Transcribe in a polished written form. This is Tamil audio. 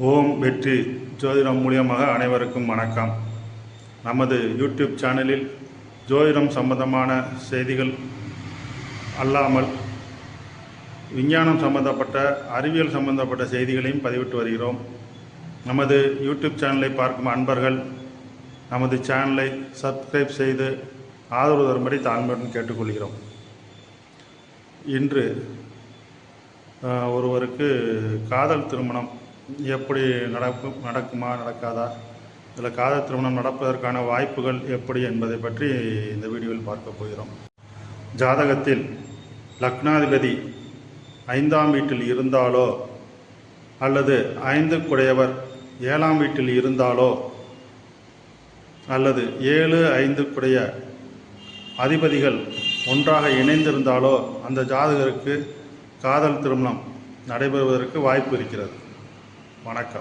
ஓம் வெற்றி ஜோதிடம் மூலியமாக அனைவருக்கும் வணக்கம். நமது யூடியூப் சேனலில் ஜோதிடம் சம்பந்தமான செய்திகள் அல்லாமல் விஞ்ஞானம் சம்பந்தப்பட்ட அறிவியல் சம்பந்தப்பட்ட செய்திகளையும் பதிவிட்டு வருகிறோம். நமது யூடியூப் சேனலை பார்க்கும் அன்பர்கள் நமது சேனலை சப்ஸ்கிரைப் செய்து ஆதரவு தரும்படி தாழ்மையுடன் கேட்டுக்கொள்கிறோம். இன்று ஒருவருக்கு காதல் திருமணம் எப்படி நடக்குமா நடக்காதா, இதில் காதல் திருமணம் நடப்பதற்கான வாய்ப்புகள் எப்படி என்பதை பற்றி இந்த வீடியோவில் பார்க்க போகிறோம். ஜாதகத்தில் லக்னாதிபதி 5ஆம் வீட்டில் இருந்தாலோ அல்லது 5 குடையவர் 7ஆம் வீட்டில் இருந்தாலோ அல்லது 7, 5 குடைய அதிபதிகள் ஒன்றாக இணைந்திருந்தாலோ அந்த ஜாதகருக்கு காதல் திருமணம் நடைபெறுவதற்கு வாய்ப்பு இருக்கிறது. வணக்கம்.